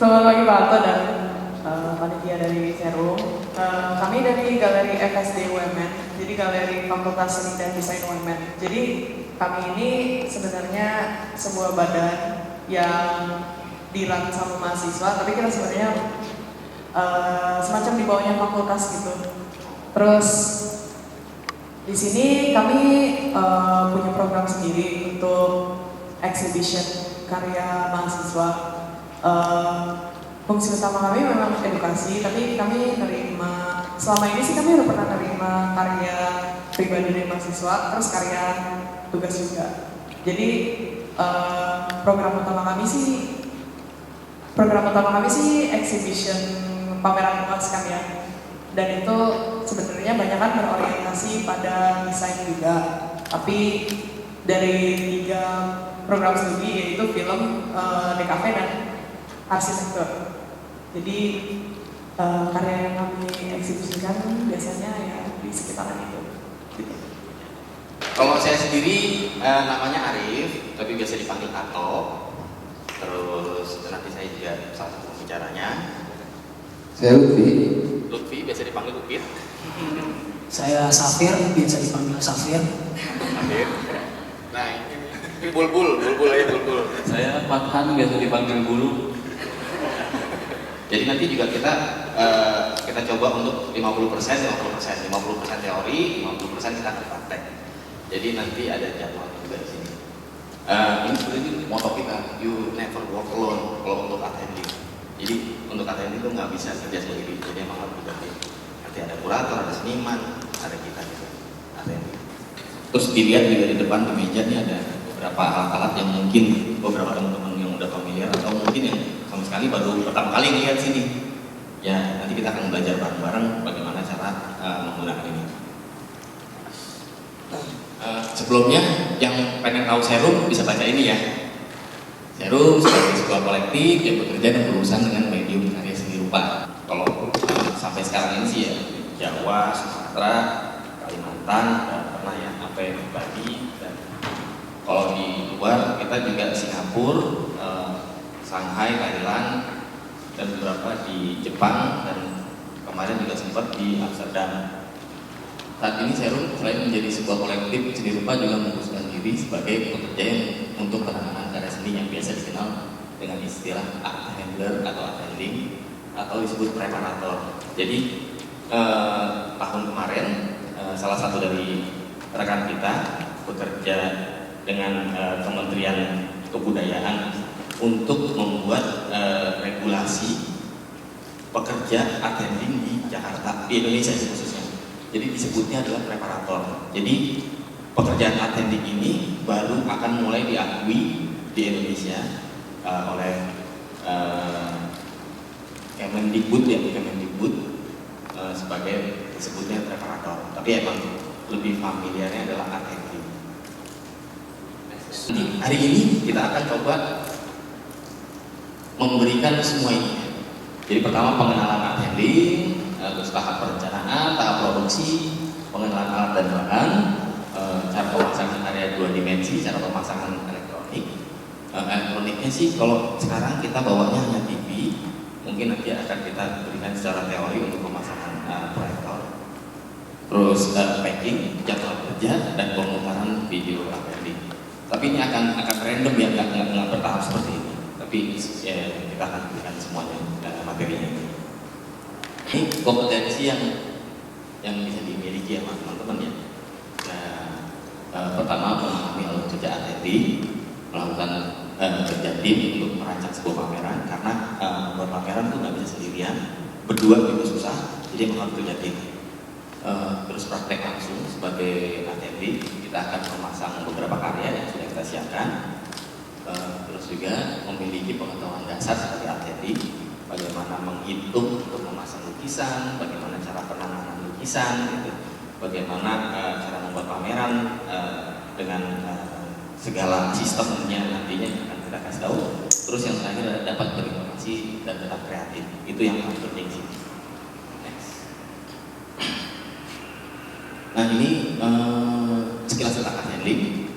Selamat pagi Pak Anto dan panitia dari Serum. Kami dari Galeri FSD UMN, jadi Galeri Fakultas Seni dan Desain UMN. Jadi kami ini sebenarnya sebuah badan yang dirun sama mahasiswa, tapi kita sebenarnya semacam di bawahnya fakultas gitu. Terus di sini kami punya program sendiri untuk exhibition karya mahasiswa. Fungsi utama kami memang edukasi, tapi kami nerima, selama ini sih kami udah pernah nerima karya pribadi dari mahasiswa, terus karya tugas juga. Jadi program utama kami sih exhibition, pameran luas kan ya. Dan itu sebenarnya banyak kan berorientasi pada desain juga. Tapi dari 3 program studi yaitu film, DKV dan arsitektur. Jadi karya yang kami eksibisikan biasanya ya di sekitaran itu. Gitu. Kalau saya sendiri namanya Arif, tapi biasa dipanggil Ato. Terus nanti saya juga salah satu pembicaranya. Saya Lutfi. Lutfi biasa dipanggil Upit. Saya Safir, biasa dipanggil Safir. Safir. Nah ini Bulbul aja Bulbul. Saya Fathan, biasa dipanggil Bulu. Jadi nanti juga kita coba untuk 50% teori, 50% kita akan praktek. Jadi nanti ada jadwal juga di sini. Ini sebenarnya moto kita, you never walk alone kalau untuk attending. Jadi untuk attending itu nggak bisa kerja sendiri, jadi emang harus berganti. Nanti ada kurator, ada seniman, ada kita juga attending. Terus dilihat juga di depan di meja ini ada beberapa alat-alat yang mungkin beberapa teman-teman yang udah familiar atau mungkin yang sama sekali baru pertama kali lihat sini. Ya nanti kita akan belajar bareng-bareng bagaimana cara menggunakan ini. Sebelumnya yang pengen tahu Serum bisa baca ini ya. Serum sebagai sebuah kolektif yang bekerja dan berurusan dengan medium karya seni rupa. Kalau sampai sekarang ini sih ya Jawa, Sumatera, Kalimantan, pernah ya sampai Bali. Dan kalau di luar kita juga Singapura, Shanghai, Thailand, dan beberapa di Jepang, dan kemarin juga sempat di Amsterdam. Saat ini Serum selain menjadi sebuah kolektif seni rupa juga menguruskan diri sebagai pekerja yang untuk penanganan karya seni yang biasa dikenal dengan istilah art handler atau attending atau disebut preparator. Jadi tahun kemarin salah satu dari rekan kita bekerja dengan Kementerian Kebudayaan untuk membuat regulasi pekerja attending di Jakarta, di Indonesia khususnya. Jadi disebutnya adalah preparator. Jadi pekerjaan attending ini baru akan mulai diakui di Indonesia oleh Kemendikbud sebagai disebutnya preparator. Tapi emang lebih familiarnya adalah attending. Hari ini kita akan coba memberikan semua ini. Jadi pertama pengenalan attending, terus tahap perencanaan, tahap produksi, pengenalan alat dan bahan, cara pemasangan area 2 dimensi, cara pemasangan elektronik. Elektroniknya sih kalau sekarang kita bawanya hanya TV, mungkin nanti akan kita berikan secara teori untuk pemasangan proyektor. Terus packing, jadwal kerja, dan pemutaran video attending. Tapi ini akan random ya, nggak bertahap seperti ini. Tapi kita akan berikan semuanya materinya. Ini kompetensi yang bisa dimiliki ya teman-teman ya. Pertama memahami alur kerja attending, melakukan kerja tim untuk merancang sebuah pameran, karena buat pameran tuh nggak bisa sendirian, berdua juga susah, jadi memang harus kerja tim. Terus praktek langsung sebagai attending, kita akan memasang beberapa karya yang sudah kita siapkan. Terus juga memiliki pengetahuan dasar seperti attending, bagaimana menghitung untuk memasang lukisan, bagaimana cara penanganan lukisan, gitu. Bagaimana cara membuat pameran dengan segala sistemnya nantinya akan kita kasih tahu. Terus yang terakhir dapat berinovasi dan tetap kreatif, itu yang paling penting sih. Next. Nah ini sekilas tentang attending.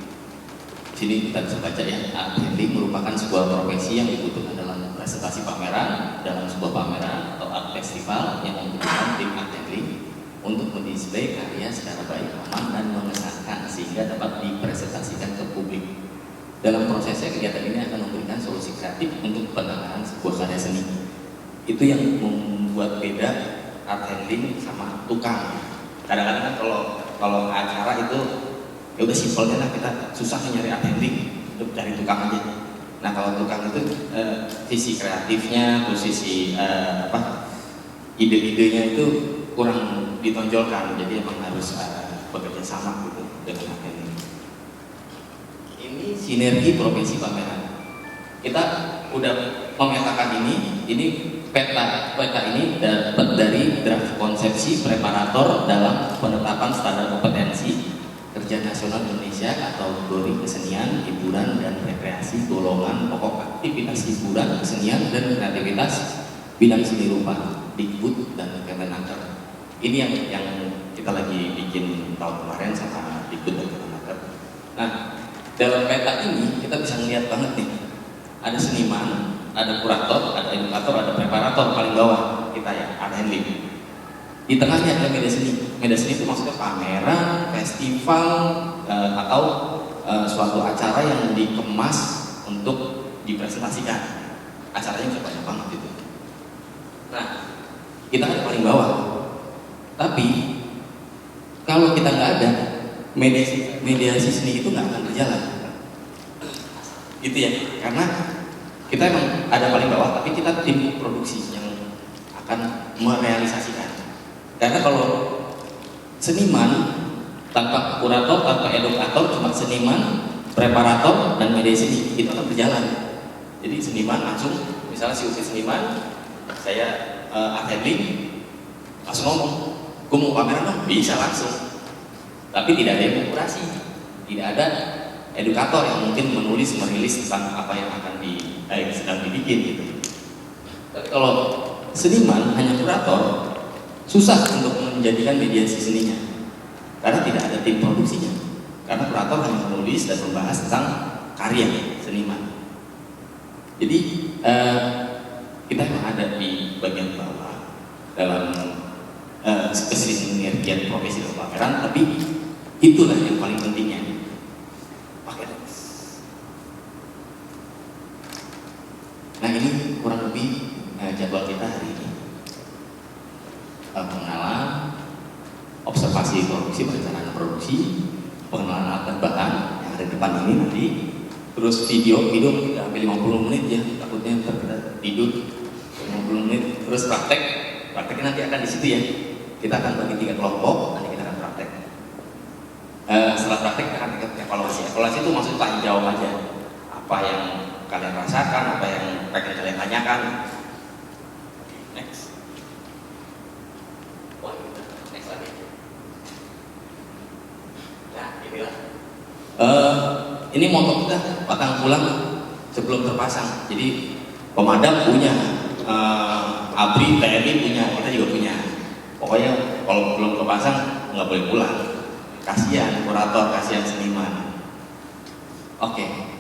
Sini kita bisa baca ya, attending merupakan sebuah profesi yang dibutuhkan dalam presentasi pameran dalam sebuah pameran atau art festival yang membutuhkan tim art handling untuk mendisplay karya secara baik, aman, dan mengesankan sehingga dapat dipresentasikan ke publik. Dalam prosesnya, kegiatan ini akan memberikan solusi kreatif untuk penanganan sebuah karya seni. Itu yang membuat beda art handling sama tukang. Kadang-kadang kan kalau acara itu ya udah simpelnya lah, kita susah nyari art handling, untuk cari tukang aja. Nah kalau tukang itu sisi kreatifnya, posisi ide-idenya itu kurang ditonjolkan, jadi emang harus bekerja sama gitu dengan art handling. Ini sinergi profesi pameran. Kita udah memetakan ini peta ini dapat dari draft konsepsi preparator dalam penetapan standar kompetensi kerja nasional Indonesia atau kategori kesenian, hiburan, dan rekreasi golongan pokok aktivitas hiburan, kesenian, dan kreativitas bidang seni rupa, Dikbud dan Kemenaker. Ini yang kita lagi bikin tahun kemarin sama Dikbud dan Kemenaker. Nah, dalam peta ini kita bisa melihat banget nih, ada seniman, ada kurator, ada edukator, ada preparator paling bawah kita ya, art handling. Di tengahnya ada media seni. Media seni itu maksudnya pameran, festival, atau suatu acara yang dikemas untuk dipresentasikan. Acaranya bisa banyak banget itu. Nah, kita kan paling bawah. Tapi kalau kita nggak ada, mediasi seni itu nggak akan berjalan. Gitu ya, karena kita emang ada paling bawah, tapi kita tim produksi yang akan merealisasikan. Karena kalau seniman tanpa kurator, tanpa edukator, cuma seniman, preparator, dan media seni, itu akan berjalan. Jadi seniman langsung, misalnya si usia seniman, saya art handling, langsung ngomong, gue mau pameran dong, bisa langsung. Tapi tidak ada yang kurasi, tidak ada edukator yang mungkin menulis, merilis tentang apa yang akan sedang dibikin gitu. Tapi kalau seniman hanya kurator, susah untuk menjadikan mediasi seninya karena tidak ada tim produksinya, karena kurator hanya menulis dan membahas tentang karya seniman. Jadi kita memang ada di bagian bawah dalam kesinergian profesi dan pameran, tapi itulah yang paling pentingnya. Nah ini kurang lebih jadwal kita hari ini. Pengenalan, observasi produksi, perencanaan produksi, pengenalan alat dan bahan yang ada di depan ini nanti, terus video mungkin sampai 50 menit ya, takutnya ntar kita tidur 50 menit, terus prakteknya nanti akan di situ ya. Kita akan bagi 3 kelompok, nanti kita akan praktek. Setelah praktek kita akan evaluasi. Evaluasi itu maksudnya tanya jawab aja, apa yang kalian rasakan, apa yang pengen kalian tanyakan. Next. Next lagi. Nah, inilah. Ini motor kita patang pulang sebelum terpasang. Jadi pemadam punya, ABRI, TNI punya, kita juga punya. Pokoknya kalau belum terpasang nggak boleh pulang. Kasihan kurator, kasihan seniman. Oke.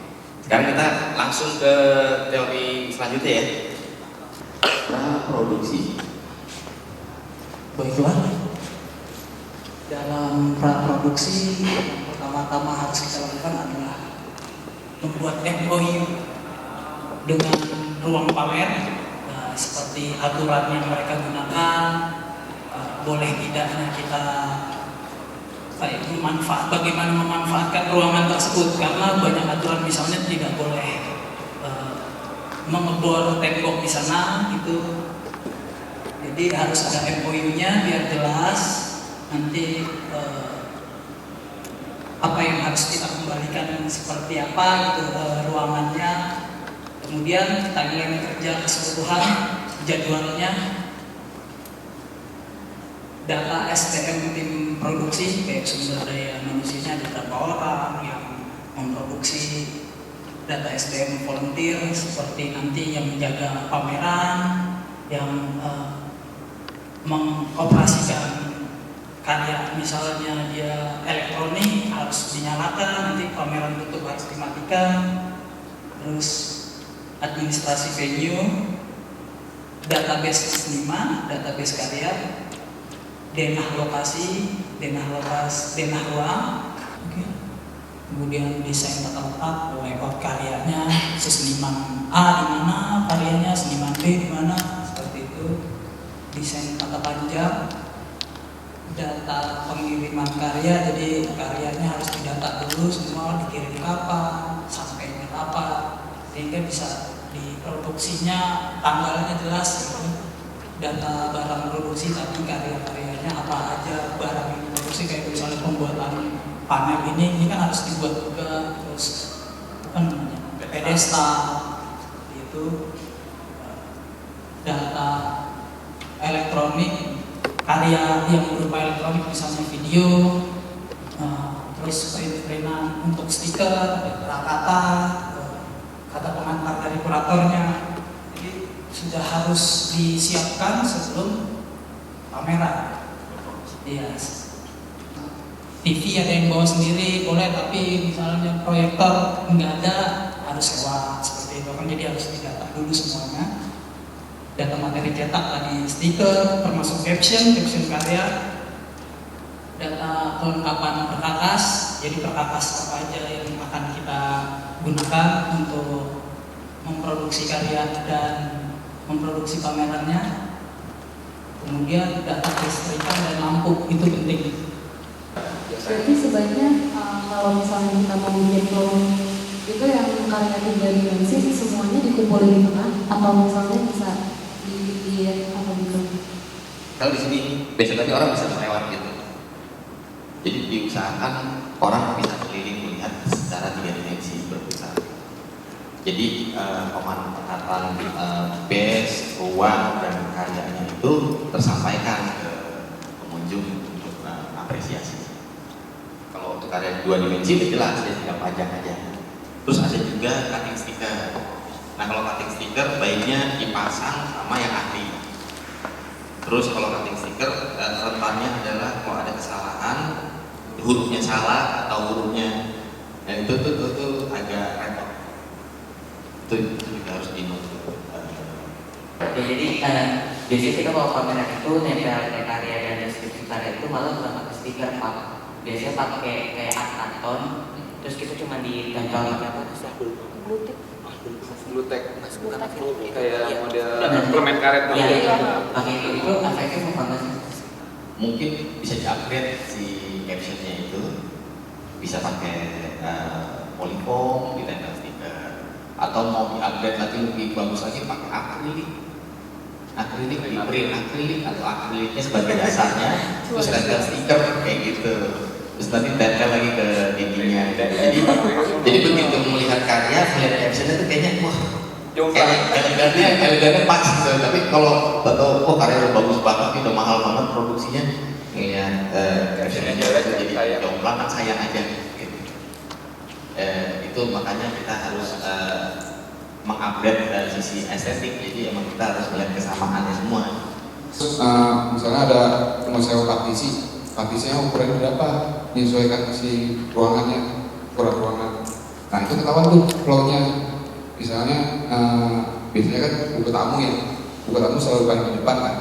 Sekarang kita langsung ke teori selanjutnya ya. Praproduksi. Baiklah, dalam praproduksi yang pertama-tama harus kita lakukan adalah membuat MOU dengan ruang pamer, seperti aturan yang mereka gunakan, boleh tidaknya kita bagaimana memanfaatkan ruangan tersebut, karena banyak aturan misalnya tidak boleh mengebor tembok di sana gitu. Jadi harus ada MOU-nya biar jelas nanti apa yang harus kita kembalikan seperti apa gitu ruangannya. Kemudian timeline kerja keseluruhan, jadwalnya, data SDM tim produksi kayak sumber daya manusianya ada berapa orang yang memproduksi, data SDM volunteer seperti nanti yang menjaga pameran, yang mengoperasikan karya, misalnya dia elektronik harus dinyalakan, nanti pameran tutup harus dimatikan. Terus administrasi venue, database seniman, database karya, denah lokasi, denah ruang, kemudian desain tata letak, layout karyanya, seniman A di mana karyanya, seniman B di mana, seperti itu. Desain tata panjang, data pengiriman karya, jadi karyanya harus didata dulu semua, dikirim kapan, sampainya kapan, sehingga bisa diproduksinya tanggalnya jelas gitu. Data barang produksi tapi karya-karyanya apa aja barang yang diproduksi, kayak misalnya pembuatan panel ini kan harus dibuat juga, terus apa namanya, pedestal itu, data elektronik, karya yang berupa elektronik misalnya video, terus print-printan untuk stiker, kata kata pengantar dari kuratornya. Jadi sudah harus disiapkan sebelum pameran. Iya. TV ada yang bawa sendiri boleh, tapi misalnya proyektor nggak ada, harus sewa seperti itu kan. Jadi harus didata dulu semuanya. Data materi cetak tadi, stiker, termasuk caption karya, data kelengkapan perkakas, jadi perkakas apa aja yang akan kita gunakan untuk memproduksi karya dan memproduksi pamerannya. Kemudian data kelistrikan dan lampu, itu penting. Berarti sebaiknya kalau misalnya kita mau bikin drawing itu yang karya 3 dimensi semuanya dikumpulin di tengah, atau misalnya bisa di apa gitu? Kalau di sini biasanya orang bisa melewat gitu. Jadi diusahakan orang bisa keliling melihat secara 3 dimensi berputar. Jadi pemanfaatan base, ruang dan karyanya itu tersampaikan ke pengunjung untuk apresiasi. Kalau untuk karya 2 dimensi udah jelas ya, tinggal pajang aja. Terus ada juga cutting sticker. Nah kalau cutting sticker baiknya dipasang sama yang ahli. Terus kalau cutting sticker rentannya adalah kalau ada kesalahan, hurufnya salah atau hurufnya itu agak repot. Itu juga harus di-note. Ya, jadi biasanya kita kalau pameran itu nempel karya dan deskripsi karya itu malah bukan pakai stiker Pak. Biasanya pakai kayak art karton, terus kita cuma ditempel apa sih? Blutek kayak Iya. model Nah, permen karet Iya, pakai itu efeknya mau banget sih. Mungkin bisa di-upgrade si captionnya itu, bisa pakai polyfoam ditempel stiker, atau mau di-upgrade lagi lebih bagus lagi pakai akrilik di print akrilik atau akriliknya sebagai dasarnya, terus tempel stiker kayak gitu, terus nanti tempel lagi ke dindingnya. Jadi begitu melihat karya, melihat captionnya itu kayaknya wah elegannya pas gitu. Tapi kalau tahu karya udah bagus banget, udah mahal banget produksinya, ngelihat captionnya jadi jomplang kan sayang aja gitu. Itu makanya kita harus mengupgrade dari sisi estetik, jadi emang kita harus melihat kesamaannya semua. Terus misalnya ada mau sewa partisinya ukurannya berapa, menyesuaikan si ruangannya, ukuran ruangan. Nah itu ketahuan tuh flow-nya. Misalnya biasanya kan buku tamu selalu paling di depan kan,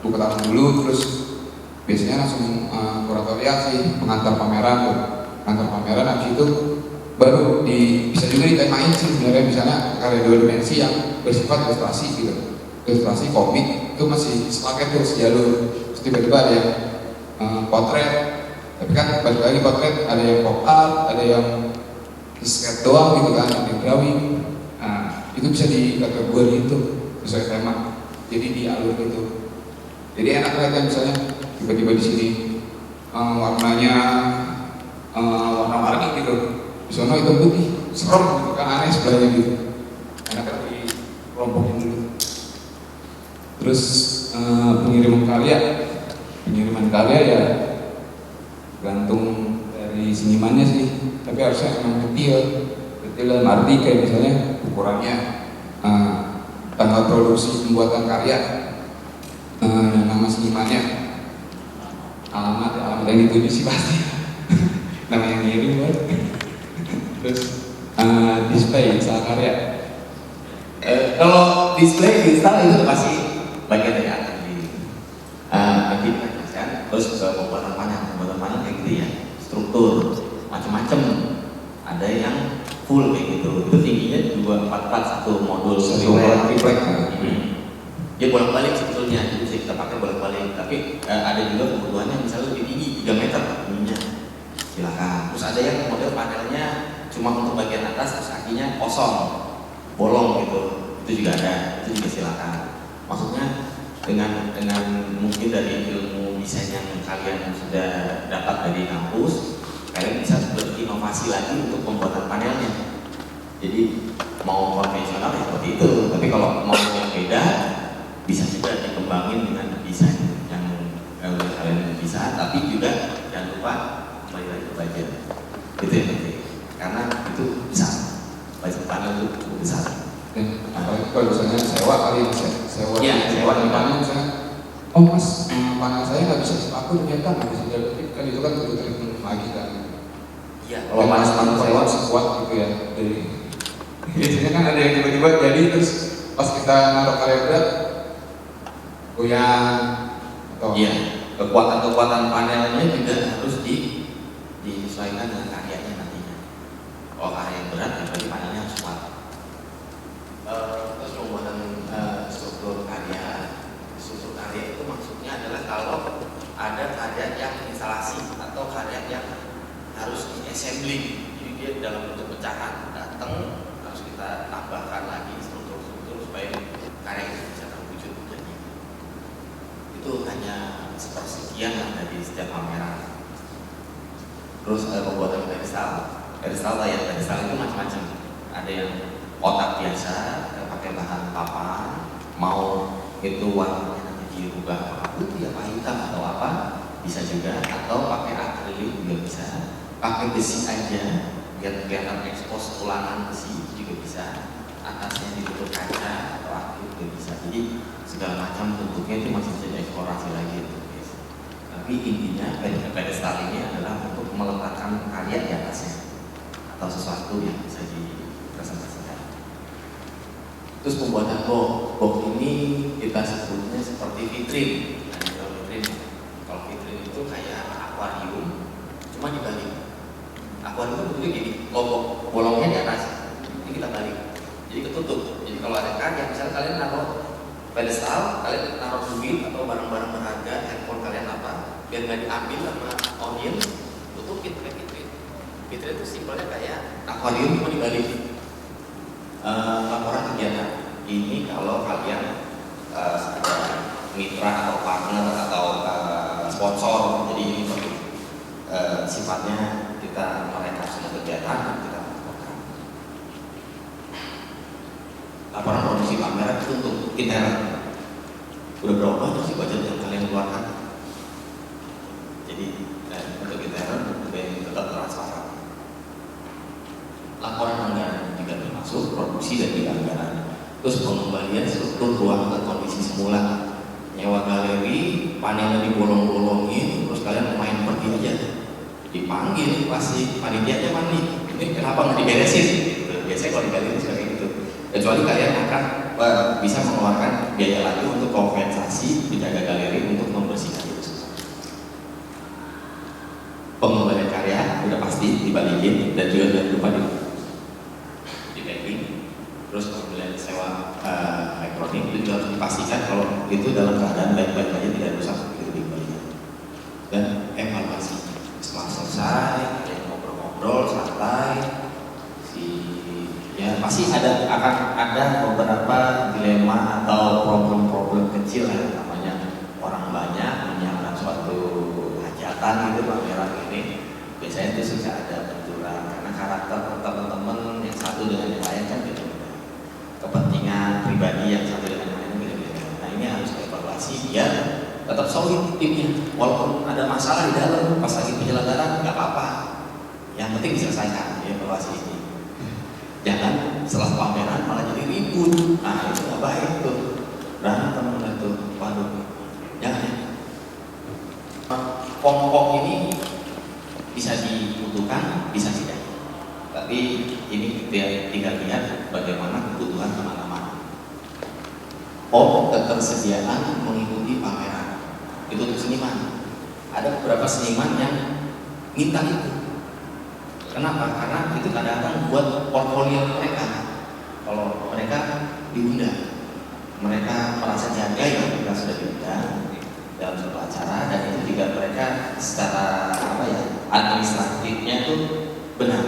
buku tamu dulu, terus biasanya langsung kuratorial sih, pengantar pameran habis itu baru bisa juga ditemain sih sebenarnya. Misalnya karya 2 dimensi yang bersifat ilustrasi gitu, ilustrasi komik itu masih sepaket tuh sejalur. Terus tiba-tiba ada yang potret, tapi kan balik lagi potret ada yang pop art, ada yang sketch doang gitu kan, ada drawing. Nah itu bisa dikategori itu sesuai tema, jadi di alur gitu. Jadi enak kan misalnya tiba-tiba di sini warnanya warna-warni gitu, di sana hitam putih, serem gitu kan, aneh sebelahnya gitu. Enak kan di kelompokin dulu. Terus pengiriman karya ya gantung dari senimannya sih, tapi harusnya emang detail dalam arti kayak misalnya ukurannya, tanggal produksi pembuatan karya, nama senimannya, alamat yang dituju sih pasti nama yang ngirim. Terus display salah karya Kalau display kristal itu pasti bagian dari akan nanti dijelaskan. Terus pembuatan panel kayak gitu ya, struktur macam-macam. Ada yang full kayak gitu, itu tingginya 244 satu modul Satu triplek. Dia bolak-balik sebetulnya, itu bisa kita pakai bolak-balik. Tapi ada juga kebutuhannya misalnya lebih tinggi 3 meter tingginya, silakan. Terus ada yang model panelnya cuma untuk bagian atas, terus kakinya kosong, bolong gitu, itu juga ada, itu juga silakan. Maksudnya dengan mungkin dari ilmu desain yang kalian sudah dapat dari kampus, kalian bisa berinovasi lagi untuk pembuatan panelnya. Jadi mau konvensional ya seperti itu, tapi kalau mau yang beda bisa juga dikembangin dengan desain yang kalian bisa, tapi juga jangan lupa kembali lagi ke budget. Itu yang penting, karena itu besar, budget panel itu cukup besar. Apalagi kalau misalnya sewa kali ya, sewa di panel misalnya, oh mas, panel saya nggak bisa dipakai ternyata nggak bisa dipakai, kan itu kan butuh treatment lagi kan. Iya. Kalau panel sewa sekuat gitu ya, dari biasanya kan ada yang tiba-tiba jadi terus pas kita naruh karya berat goyang atau Iya, kekuatan panelnya juga harus disesuaikan dengan karyanya nantinya. Kalau karya yang berat, ya berarti panelnya harus kuat. Terus pembuatan struktur karya itu maksudnya adalah kalau ada karya yang instalasi atau karya yang harus di-assembling, jadi dia dalam bentuk pecahan datang, harus kita tambahkan lagi struktur supaya karya itu bisa terwujud menjadi. Itu hanya sepersekian lah dari setiap pameran. Terus ada pembuatan pedestal layar pedestal itu macam-macam. Ada yang kotak biasa, pakai bahan papan, mau itu warnanya nanti dirubah warna putih apa hitam atau apa, bisa juga, atau pakai akrilik juga bisa, pakai besi aja biar kelihatan ekspos tulangan besi juga bisa, atasnya ditutup kaca atau akrilik juga bisa. Jadi segala macam bentuknya itu masih bisa dieksplorasi lagi itu. Tapi intinya pedestal ini adalah untuk meletakkan karya di atasnya atau sesuatu yang bisa dipresentasikan. Terus pembuatan box ini kita sebutnya seperti vitrin. Kalau vitrin itu kayak akuarium, cuma dibalik. Akuarium itu bentuknya gini, bolongnya di atas, ini kita balik, jadi ketutup. Jadi kalau ada karya, misalnya kalian naruh pedestal, kalian naruh duit atau barang-barang berharga, handphone kalian apa, biar nggak diambil sama audiens, tutupin pakai vitrin. Vitrin itu simpelnya kayak akuarium cuma dibalik. Laporan kegiatan ini kalau kalian ada mitra atau partner atau sponsor, jadi ini sifatnya kita mereka semua kegiatan kita laporkan. Laporan produksi pameran itu untuk intern. Udah berapa banyak sih budget yang kalian keluarkan? Jadi untuk intern yang tetap transparan. Laporan anggaran juga termasuk produksi dan anggaran. Terus pengembalian struktur ruang ke kondisi semula. Nyewa galeri, panelnya dibolong-bolongin, terus kalian main pergi aja. Dipanggil pasti panitianya mandi. Ini kenapa nggak diberesin? Biasanya kalau di galeri seperti itu. Kecuali kalian akan bisa mengeluarkan biaya lagi untuk kompensasi penjaga galeri untuk membersihkan itu semua. Pengembalian karya udah pasti dibalikin dan juga jangan lupa di packing. Terus pembelian sewa elektronik itu juga harus dipastikan kalau itu dalam keadaan baik-baik aja, tidak rusak, itu dikembalikan. Dan evaluasi setelah selesai, kalian ngobrol-ngobrol santai, ya pasti akan ada beberapa dilema atau problem-problem kecil ya, namanya orang banyak menyiapkan suatu hajatan gitu pameran ini, biasanya itu suka ada benturan karena karakter teman-teman yang satu dengan yang lain kan beda-beda, kepentingan pribadi yang satu dengan yang lain beda-beda. Nah ini harus dievaluasi biar tetap solid timnya, walaupun ada masalah di dalam pas lagi penyelenggaraan nggak apa-apa, yang penting diselesaikan evaluasi ini. Jangan setelah pameran malah jadi ribut, nah itu nggak baik tuh, berantem tuh, waduh, jangan ya. Pom-pom ini bisa dibutuhkan, bisa tidak, tapi ini kita tinggal lihat bagaimana kebutuhan teman-teman. ketersediaan mengikuti pameran itu untuk seniman. Ada beberapa seniman yang minta itu. Kenapa? Karena itu kadang-kadang buat portfolio mereka. Kalau mereka diundang, mereka merasa dihargai ya, mereka sudah diundang dalam suatu acara, dan itu juga mereka secara administratifnya itu benar.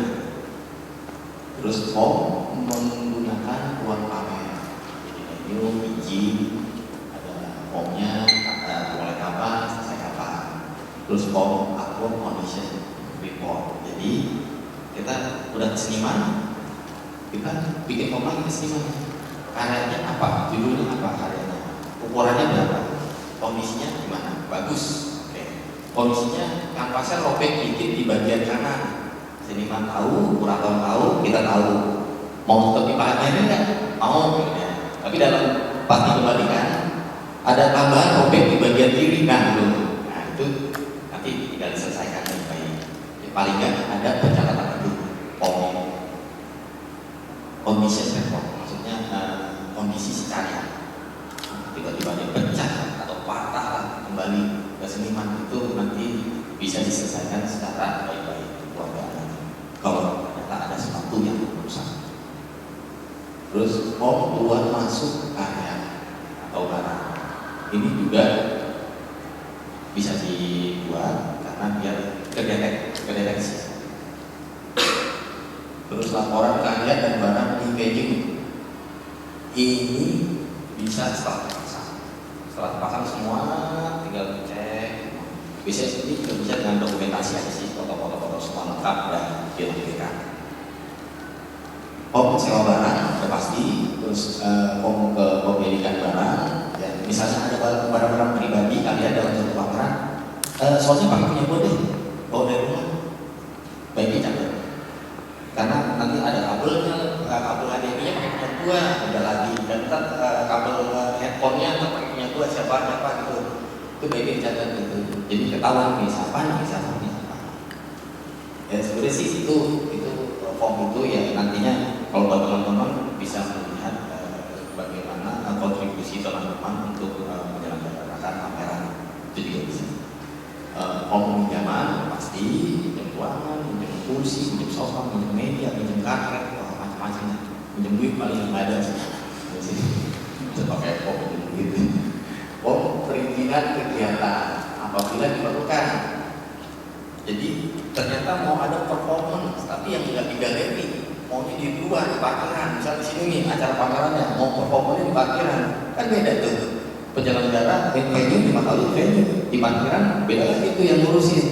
Terus menggunakan ruang pamer, jadi venue, izin, ada formnya, mulai kapan, selesai kapan. Terus upload condition report. Jadi kita udah seniman, kita bikin form lagi ke seniman. Karyanya apa? Judulnya apa karyanya? Ukurannya berapa? Kondisinya gimana? Bagus. Oke. Kondisinya kanvasnya robek dikit di bagian kanan. Seniman tahu, kurator tahu, kita tahu. Mau tetap dipakai enggak? Mau. Ya. Tapi dalam pas dikembalikan ada tambahan robek di bagian kiri. Nah itu nanti tinggal diselesaikan dengan baik. Ya, paling nggak ada pencatatan itu. Condition report, maksudnya kondisi si karya. Tiba-tiba dia pecah atau patah kembali ke seniman, itu nanti bisa diselesaikan secara baik-baik keluarga. Kalau ternyata ada sesuatu yang rusak. Terus keluar masuk karya atau barang, ini juga bisa dibuat karena biar kedeteksi. Terus laporan karya dan barang di venue ini bisa setelah terpasang semua, tinggal dicek. Bisa ini juga bisa dengan dokumentasi aja sih, foto-foto semua lengkap dan dilampirkan. Sewa barang sudah pasti. Terus kepemilikan barang, dan misalnya ada barang-barang pribadi kalian dalam satu pameran, soalnya pakai punya gue deh, bawa dari rumah, baiknya catat. Karena nanti ada kabelnya, kabel HDMI-nya pakai punya gua, udah lagi, dan ntar kabel handphone-nya ntar pakai punya gua, siapa gitu. Itu baiknya dicatat gitu. Jadi ketahuan nih siapa. Ya sebenarnya sih itu form itu ya nantinya kalau buat teman-teman bisa melihat bagaimana kontribusi teman-teman untuk menyelenggarakan pameran, itu juga bisa. Form pinjaman pasti, pinjam ruangan, pinjam kursi, pinjam sofa, pinjam media, pinjam karpet, macam-macam. Pinjam duit paling nggak ada sih. Bisa pakai form pinjam duit. Form perizinan kegiatan apabila diperlukan. Jadi ternyata mau ada performance, tapi yang tidak di galeri, maunya di luar di parkiran. Misal di sini nih acara pamerannya, mau performanya di parkiran, kan beda tuh. Penyelenggara venue di venue di parkiran beda lagi itu yang ngurusin.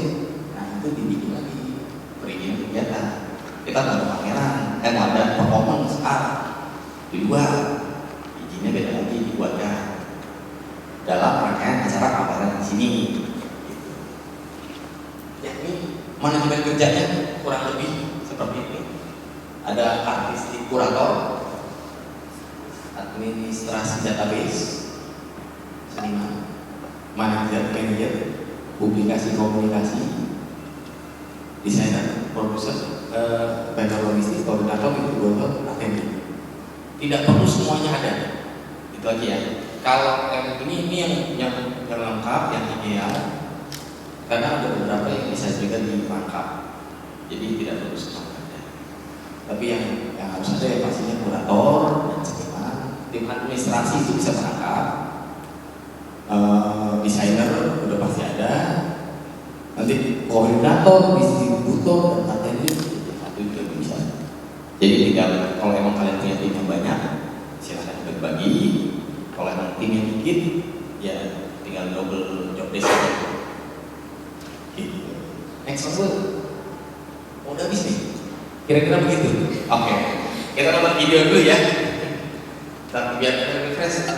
Nah itu dibikin lagi perizinan kegiatan. Kita nggak ada pameran, mau ada performance di luar, izinnya beda lagi dibuatkan dalam rangkaian acara pameran di sini. Ya ini manajemen kerjanya kurang lebih seperti ini. Ada artistik kurator, administrasi database, seniman, manajer, publikasi komunikasi, desainer, produser, vendor logistik, koordinator, distributor, atensi. Tidak perlu semuanya ada. Itu aja ya. Kalau ini yang lengkap, yang ideal. Karena ada beberapa yang bisa juga dirangkap, jadi tidak perlu semuanya ada. Tapi yang harus ada ya pastinya kurator dan seniman. Tim administrasi itu bisa merangkap. Desainer udah pasti ada. Nanti koordinator, distributor, dan atensi itu juga bisa. Jadi tinggal kalau emang kalian punya tim yang banyak, silahkan berbagi. Kalau emang timnya dikit, ya tinggal double job desk aja. Next level, udah habis nih, kira-kira begitu. Oke, kita nonton video dulu ya, dan biar refresh.